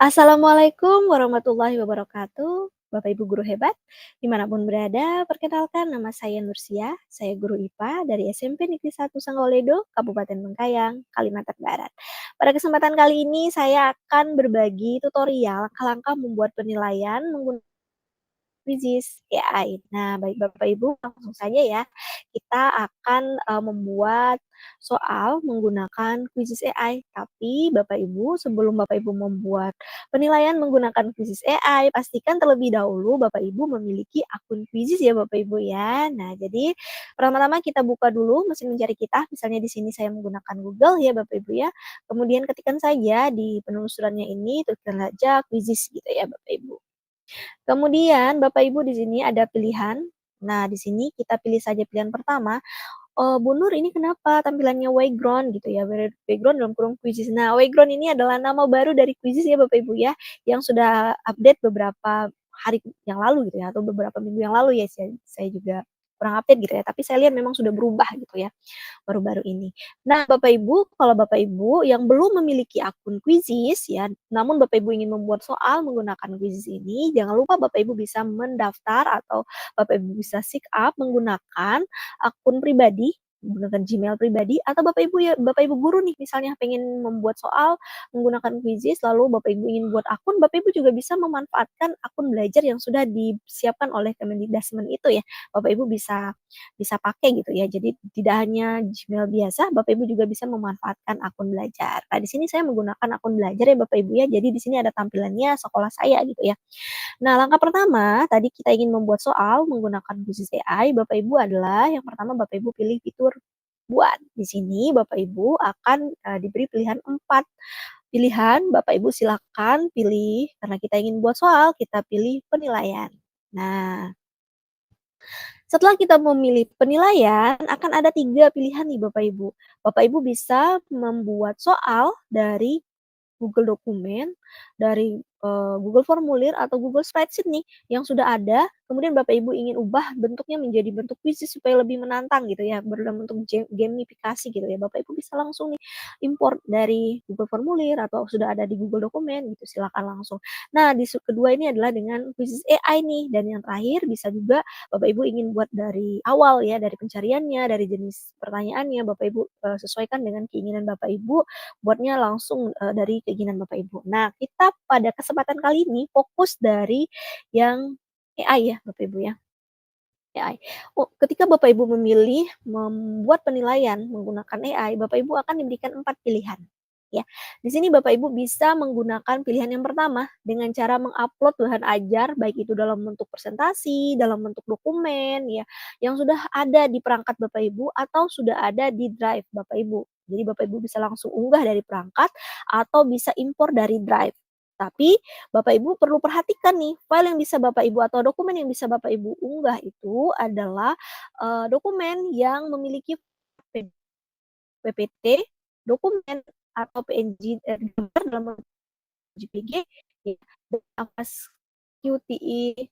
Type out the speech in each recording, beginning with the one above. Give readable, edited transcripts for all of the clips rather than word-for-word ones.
Assalamualaikum warahmatullahi wabarakatuh, Bapak Ibu guru hebat, dimanapun berada, perkenalkan nama saya Nursia, saya guru IPA dari SMP Negeri 1 Sanggoledo, Kabupaten Bengkayang, Kalimantan Barat. Pada kesempatan kali ini saya akan berbagi tutorial langkah-langkah membuat penilaian menggunakan Quizzes AI. Nah, baik Bapak Ibu, langsung saja ya. Kita akan membuat soal menggunakan Quizzes AI. Tapi Bapak Ibu, sebelum Bapak Ibu membuat penilaian menggunakan Quizzes AI, pastikan terlebih dahulu Bapak Ibu memiliki akun Quizzes ya Bapak Ibu ya. Nah, jadi pertama-tama kita buka dulu mesin mencari kita. Misalnya di sini saya menggunakan Google ya Bapak Ibu ya. Kemudian ketikkan saja di penelusurannya ini, tuliskan saja Quizzes gitu ya Bapak Ibu. Kemudian Bapak Ibu di sini ada pilihan. Nah, di sini kita pilih saja pilihan pertama, "Bu Nur ini kenapa tampilannya Wayground?" gitu ya, Wayground dalam kurung Quizzes. Nah, Wayground ini adalah nama baru dari Quizzes ya Bapak Ibu ya, yang sudah update beberapa hari yang lalu gitu ya, atau beberapa minggu yang lalu ya, saya juga kurang update gitu ya, tapi saya lihat memang sudah berubah gitu ya baru-baru ini. Nah, Bapak Ibu, kalau Bapak Ibu yang belum memiliki akun Quizzes ya, namun Bapak Ibu ingin membuat soal menggunakan Quizzes ini, jangan lupa Bapak Ibu bisa mendaftar atau Bapak Ibu bisa sign up menggunakan akun pribadi, menggunakan Gmail pribadi, atau Bapak Ibu guru nih misalnya pengen membuat soal menggunakan Quizzes, lalu Bapak Ibu ingin buat akun, Bapak Ibu juga bisa memanfaatkan akun belajar yang sudah disiapkan oleh Kemendikbudristek itu ya. Bapak Ibu bisa bisa pakai gitu ya. Jadi tidak hanya Gmail biasa, Bapak Ibu juga bisa memanfaatkan akun belajar. Nah, di sini saya menggunakan akun belajar ya Bapak Ibu ya. Jadi di sini ada tampilannya sekolah saya gitu ya. Nah, langkah pertama tadi kita ingin membuat soal menggunakan Quizzes AI, Bapak Ibu adalah yang pertama Bapak Ibu pilih fitur buat. Di sini Bapak Ibu akan diberi pilihan 4 pilihan, Bapak Ibu silakan pilih karena kita ingin buat soal, kita pilih penilaian. Nah, setelah kita memilih penilaian, akan ada 3 pilihan nih Bapak Ibu. Bapak Ibu bisa membuat soal dari Google Dokumen, dari, Google Formulir atau Google Spreadsheet nih yang sudah ada, kemudian Bapak Ibu ingin ubah bentuknya menjadi bentuk kuisis supaya lebih menantang gitu ya, berdalam bentuk gamifikasi gitu ya. Bapak Ibu bisa langsung nih import dari Google Formulir atau sudah ada di Google Dokumen gitu, silakan langsung. Nah, di kedua ini adalah dengan kuisis AI nih, dan yang terakhir bisa juga Bapak Ibu ingin buat dari awal ya, dari pencariannya, dari jenis pertanyaannya, Bapak Ibu, sesuaikan dengan keinginan Bapak Ibu, buatnya langsung, dari keinginan Bapak Ibu. Nah, kita pada kesempatan kali ini fokus dari yang AI ya, Bapak Ibu ya, AI. Ketika Bapak Ibu memilih membuat penilaian menggunakan AI, Bapak Ibu akan diberikan 4 pilihan, ya. Di sini Bapak Ibu bisa menggunakan pilihan yang pertama dengan cara mengupload bahan ajar, baik itu dalam bentuk presentasi, dalam bentuk dokumen ya, yang sudah ada di perangkat Bapak Ibu atau sudah ada di drive Bapak Ibu. Jadi Bapak Ibu bisa langsung unggah dari perangkat atau bisa impor dari drive. Tapi Bapak Ibu perlu perhatikan nih, file yang bisa Bapak Ibu atau dokumen yang bisa Bapak Ibu unggah itu adalah, dokumen yang memiliki PPT, dokumen atau PNG, gambar dalam bentuk JPG ya, dan ampas QTI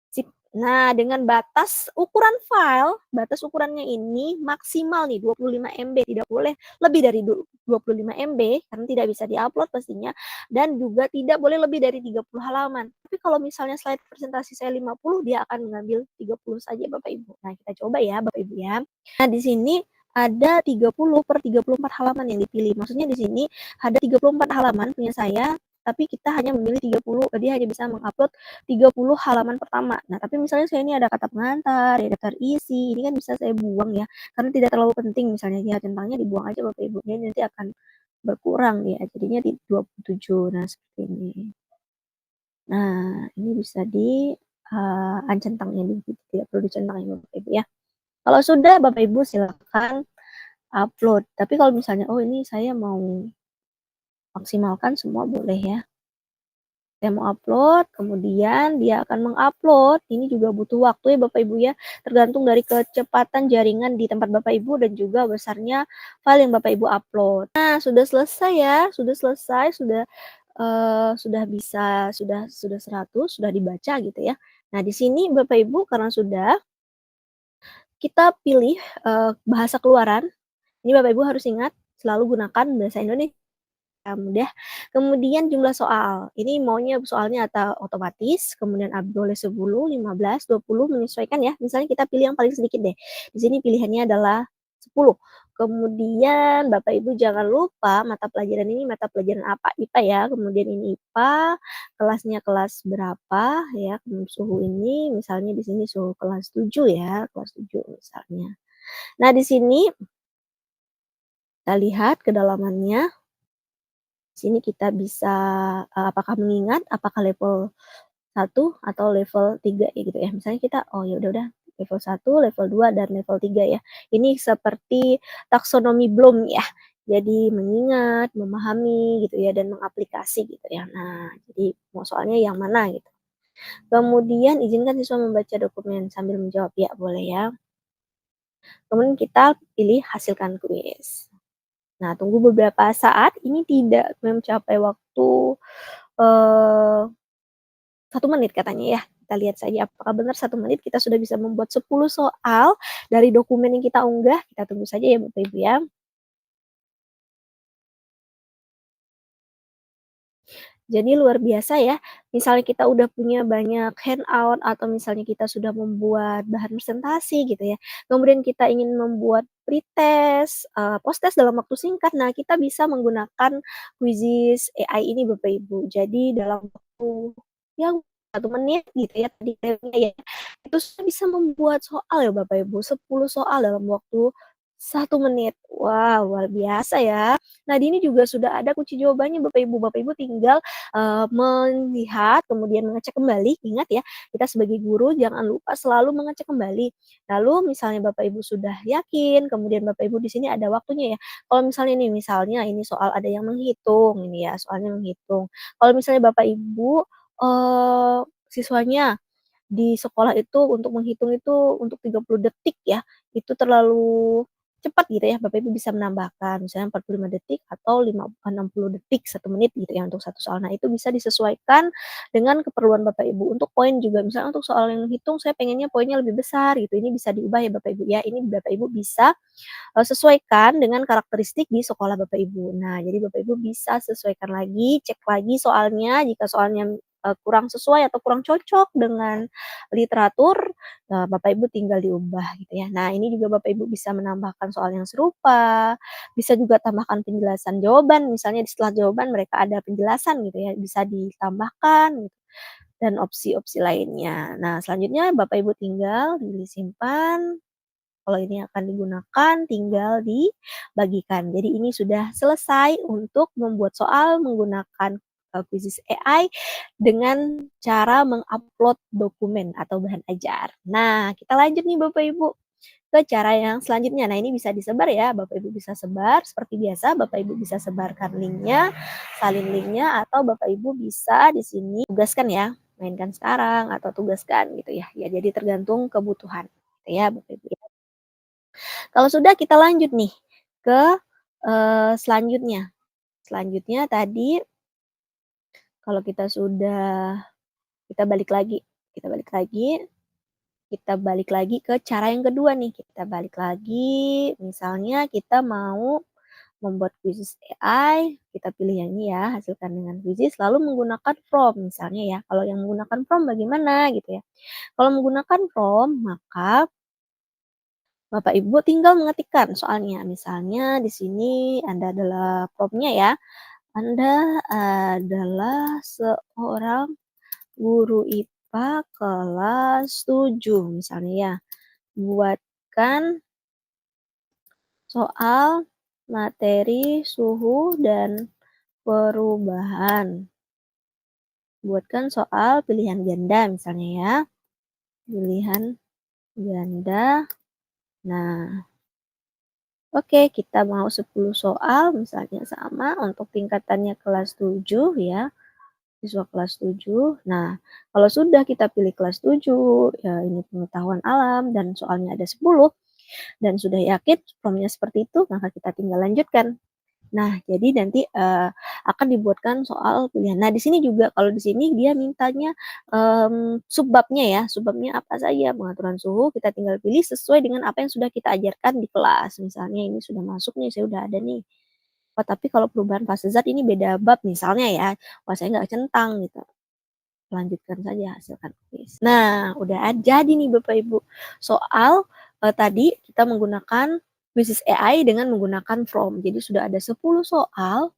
zip. Nah, dengan batas ukuran file, batas ukurannya ini maksimal nih 25 MB, tidak boleh lebih dari 25 MB karena tidak bisa diupload pastinya, dan juga tidak boleh lebih dari 30 halaman. Tapi kalau misalnya slide presentasi saya 50, dia akan mengambil 30 saja Bapak Ibu. Nah, kita coba ya Bapak Ibu ya. Nah, di sini ada 30/34 halaman yang dipilih. Maksudnya di sini ada 34 halaman punya saya, tapi kita hanya memilih 30, dia hanya bisa mengupload 30 halaman pertama. Nah, tapi misalnya saya ini ada kata pengantar, ya daftar isi, ini kan bisa saya buang ya, karena tidak terlalu penting misalnya ya, centangnya dibuang aja Bapak Ibu, dia nanti akan berkurang ya, jadinya di 27. Nah, seperti ini. Nah, ini bisa di uncentang ini, tidak perlu dicentang ya Bapak Ibu ya. Kalau sudah Bapak Ibu silakan upload. Tapi kalau misalnya, oh ini saya mau maksimalkan semua boleh ya. Saya mau upload, kemudian dia akan mengupload. Ini juga butuh waktu ya Bapak Ibu ya, tergantung dari kecepatan jaringan di tempat Bapak Ibu dan juga besarnya file yang Bapak Ibu upload. Nah, sudah selesai ya, sudah selesai, sudah bisa, sudah 100, sudah dibaca gitu ya. Nah, di sini Bapak Ibu karena sudah, kita pilih, bahasa keluaran. Ini Bapak Ibu harus ingat, selalu gunakan bahasa Indonesia mudah. Kemudian jumlah soal, ini maunya soalnya atau otomatis, kemudian boleh 10, 15, 20 menyesuaikan ya. Misalnya kita pilih yang paling sedikit deh. Di sini pilihannya adalah 10. Kemudian Bapak Ibu jangan lupa mata pelajaran ini mata pelajaran apa, IPA ya. Kemudian ini IPA, kelasnya kelas berapa ya, suhu ini misalnya di sini suhu kelas 7 ya, kelas 7 misalnya. Nah, di sini kita lihat kedalamannya. Sini kita bisa, apakah mengingat, apakah level 1 atau level 3 ya gitu ya. Misalnya kita, oh ya udah level 1, level 2, dan level 3 ya. Ini seperti taksonomi Bloom ya. Jadi mengingat, memahami gitu ya, dan mengaplikasi gitu ya. Nah, jadi mau soalnya yang mana gitu. Kemudian izinkan siswa membaca dokumen sambil menjawab, ya boleh ya. Kemudian kita pilih hasilkan kuis. Nah, tunggu beberapa saat, ini tidak mencapai waktu, eee, 1 menit katanya ya. Kita lihat saja apakah benar 1 menit kita sudah bisa membuat 10 soal dari dokumen yang kita unggah. Kita tunggu saja ya Bapak Ibu ya. Jadi luar biasa ya, misalnya kita udah punya banyak handout atau misalnya kita sudah membuat bahan presentasi gitu ya, kemudian kita ingin membuat pretest, post-test dalam waktu singkat, nah kita bisa menggunakan Quizizz AI ini Bapak Ibu. Jadi dalam waktu yang 1 menit gitu ya tadi ya, itu sudah bisa membuat soal ya Bapak Ibu, 10 soal dalam waktu 1 menit. Wah, luar biasa ya. Nah, di ini juga sudah ada kunci jawabannya Bapak Ibu. Bapak Ibu tinggal, melihat kemudian mengecek kembali, ingat ya, kita sebagai guru jangan lupa selalu mengecek kembali. Lalu misalnya Bapak Ibu sudah yakin, kemudian Bapak Ibu di sini ada waktunya ya. Kalau misalnya nih, misalnya ini soal ada yang menghitung ini ya, soalnya menghitung. Kalau misalnya Bapak Ibu, siswanya di sekolah itu untuk menghitung itu untuk 30 detik ya, itu terlalu cepat gitu ya, Bapak Ibu bisa menambahkan misalnya 45 detik atau 60 detik, 1 menit gitu ya untuk satu soal. Nah, itu bisa disesuaikan dengan keperluan Bapak Ibu. Untuk poin juga misalnya untuk soal yang menghitung saya pengennya poinnya lebih besar gitu, ini bisa diubah ya Bapak Ibu ya. Ini Bapak Ibu bisa, sesuaikan dengan karakteristik di sekolah Bapak Ibu. Nah, jadi Bapak Ibu bisa sesuaikan lagi, cek lagi soalnya, jika soalnya, kurang sesuai atau kurang cocok dengan literatur, Bapak Ibu tinggal diubah gitu ya. Nah, ini juga Bapak Ibu bisa menambahkan soal yang serupa, bisa juga tambahkan penjelasan jawaban, misalnya di setelah jawaban mereka ada penjelasan gitu ya, bisa ditambahkan gitu, dan opsi-opsi lainnya. Nah, selanjutnya Bapak Ibu tinggal pilih simpan. Kalau ini akan digunakan tinggal dibagikan. Jadi ini sudah selesai untuk membuat soal menggunakan, Quizizz AI dengan cara mengupload dokumen atau bahan ajar. Nah, kita lanjut nih Bapak Ibu ke cara yang selanjutnya. Nah, ini bisa disebar ya, Bapak Ibu bisa sebar seperti biasa, Bapak Ibu bisa sebarkan linknya, salin linknya, atau Bapak Ibu bisa di sini tugaskan ya, mainkan sekarang atau tugaskan gitu ya. Ya jadi tergantung kebutuhan gitu ya Bapak Ibu ya. Kalau sudah kita lanjut nih ke, selanjutnya. Selanjutnya tadi kalau kita sudah kita balik lagi kita balik lagi kita balik lagi ke cara yang kedua nih, kita balik lagi misalnya kita mau membuat Quizizz AI, kita pilih yang ini ya, hasilkan dengan Quizizz lalu menggunakan prompt misalnya ya. Kalau yang menggunakan prompt bagaimana gitu ya. Kalau menggunakan prompt maka Bapak Ibu tinggal mengetikkan soalnya. Misalnya di sini Anda adalah prompt-nya ya, Anda adalah seorang guru IPA kelas 7 misalnya ya. Buatkan soal materi suhu dan perubahan. Buatkan soal pilihan ganda misalnya ya. Pilihan ganda. Nah, oke, kita mau 10 soal misalnya sama untuk tingkatannya kelas 7 ya, siswa kelas 7. Nah, kalau sudah kita pilih kelas 7, ya ini pengetahuan alam dan soalnya ada 10 dan sudah yakin prompt seperti itu, maka kita tinggal lanjutkan. Nah, jadi nanti, akan dibuatkan soal pilihan. Nah, di sini juga kalau di sini dia mintanya, subbabnya ya, subbabnya apa saja, pengaturan suhu kita tinggal pilih sesuai dengan apa yang sudah kita ajarkan di kelas. Misalnya ini sudah masuk nih, saya udah ada nih. Oh, tapi kalau perubahan fase zat ini beda bab misalnya ya, wah saya nggak centang gitu. Lanjutkan saja, hasilkan kuis. Nah, udah jadi nih Bapak Ibu, soal, tadi kita menggunakan Quizzes AI dengan menggunakan from. Jadi sudah ada 10 soal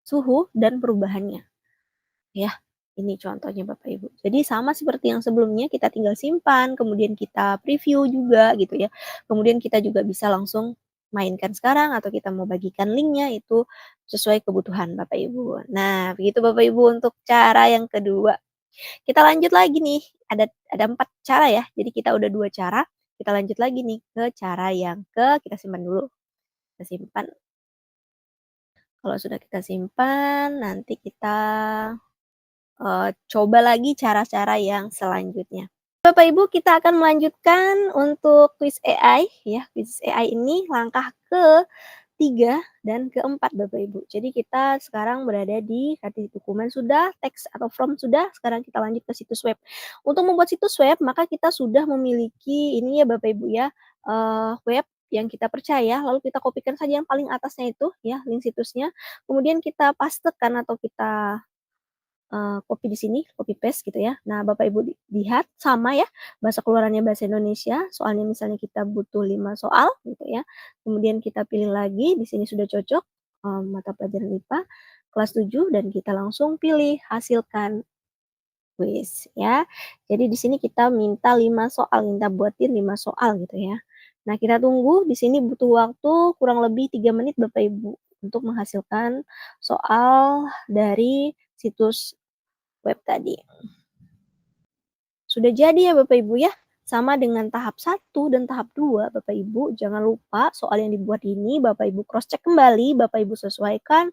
suhu dan perubahannya, ya. Ini contohnya Bapak Ibu. Jadi sama seperti yang sebelumnya, kita tinggal simpan, kemudian kita preview juga gitu ya. Kemudian kita juga bisa langsung mainkan sekarang atau kita mau bagikan linknya itu sesuai kebutuhan Bapak Ibu. Nah, begitu Bapak Ibu untuk cara yang kedua. Kita lanjut lagi nih, ada 4 cara ya. Jadi kita udah 2 cara, kita lanjut lagi nih ke cara yang kita simpan dulu. Kita simpan, kalau sudah kita simpan, nanti kita coba lagi cara-cara yang selanjutnya. Bapak Ibu, kita akan melanjutkan untuk quiz AI ya. Quiz AI ini langkah ke-3 dan ke-4 Bapak Ibu. Jadi kita sekarang berada di tadi dokumen sudah, teks atau from sudah, sekarang kita lanjut ke situs web. Untuk membuat situs web, maka kita sudah memiliki ini ya Bapak Ibu ya, web yang kita percaya, lalu kita kopikan saja yang paling atasnya itu ya, link situsnya, kemudian kita pastekan atau kita copy di sini, copy paste gitu ya. Nah, Bapak Ibu lihat sama ya, bahasa keluarannya bahasa Indonesia, soalnya misalnya kita butuh 5 soal gitu ya. Kemudian kita pilih lagi, di sini sudah cocok, mata pelajaran IPA kelas 7 dan kita langsung pilih hasilkan kuis ya. Jadi di sini kita minta 5 soal, minta buatin 5 soal gitu ya. Nah, kita tunggu di sini butuh waktu kurang lebih 3 menit Bapak Ibu untuk menghasilkan soal dari situs web tadi. Sudah jadi ya Bapak Ibu ya, sama dengan tahap 1 dan tahap 2 Bapak Ibu, jangan lupa soal yang dibuat ini Bapak Ibu cross check kembali, Bapak Ibu sesuaikan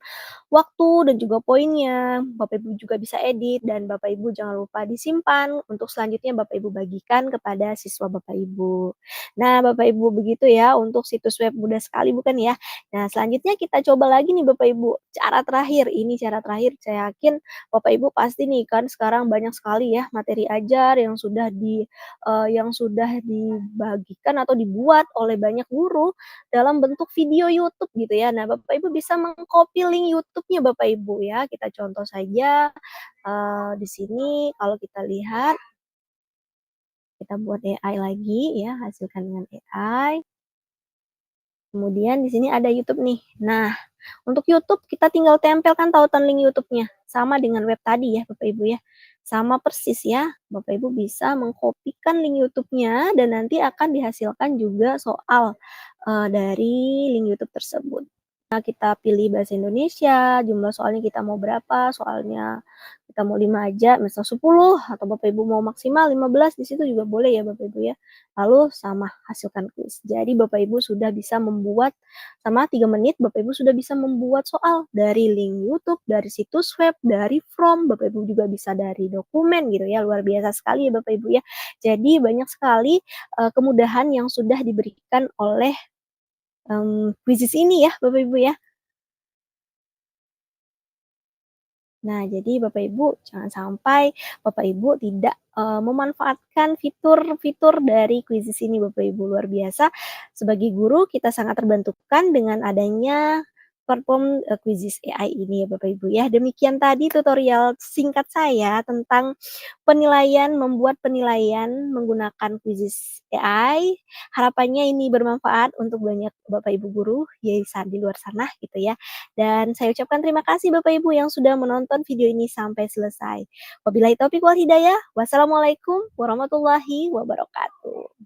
waktu dan juga poinnya, Bapak Ibu juga bisa edit dan Bapak Ibu jangan lupa disimpan untuk selanjutnya Bapak Ibu bagikan kepada siswa Bapak Ibu. Nah Bapak Ibu begitu ya untuk situs web mudah sekali bukan ya? Nah selanjutnya kita coba lagi nih Bapak Ibu, cara terakhir, ini cara terakhir saya yakin Bapak Ibu pasti nih kan sekarang banyak sekali ya materi ajar yang sudah dibagikan atau dibuat oleh banyak guru dalam bentuk video YouTube gitu ya. Nah, Bapak Ibu bisa meng-copy link YouTube-nya Bapak Ibu ya. Kita contoh saja, di sini kalau kita lihat, kita buat AI lagi ya, hasilkan dengan AI. Kemudian di sini ada YouTube nih. Nah, untuk YouTube kita tinggal tempelkan tautan link YouTube-nya, sama dengan web tadi ya Bapak Ibu ya. Sama persis ya, Bapak Ibu bisa mengkopikan link YouTube-nya dan nanti akan dihasilkan juga soal, dari link YouTube tersebut. Nah, kita pilih bahasa Indonesia, jumlah soalnya kita mau berapa, soalnya kita mau 5 aja, misal 10 atau Bapak Ibu mau maksimal 15 di situ juga boleh ya Bapak Ibu ya. Lalu sama hasilkan kuis. Jadi Bapak Ibu sudah bisa membuat sama 3 menit Bapak Ibu sudah bisa membuat soal dari link YouTube, dari situs web, dari from, Bapak Ibu juga bisa dari dokumen gitu ya. Luar biasa sekali ya Bapak Ibu ya. Jadi banyak sekali, kemudahan yang sudah diberikan oleh Quizzes ini ya, Bapak Ibu ya. Nah, jadi Bapak Ibu jangan sampai Bapak Ibu tidak, memanfaatkan fitur-fitur dari Quizzes ini Bapak Ibu, luar biasa. Sebagai guru kita sangat terbantukan dengan adanya platform, Quizzes AI ini ya Bapak Ibu ya. Demikian tadi tutorial singkat saya tentang membuat penilaian menggunakan Quizzes AI. Harapannya ini bermanfaat untuk banyak Bapak Ibu guru di luar sana gitu ya. Dan saya ucapkan terima kasih Bapak Ibu yang sudah menonton video ini sampai selesai. Wabillahi taufiq wal hidayah. Wassalamualaikum warahmatullahi wabarakatuh.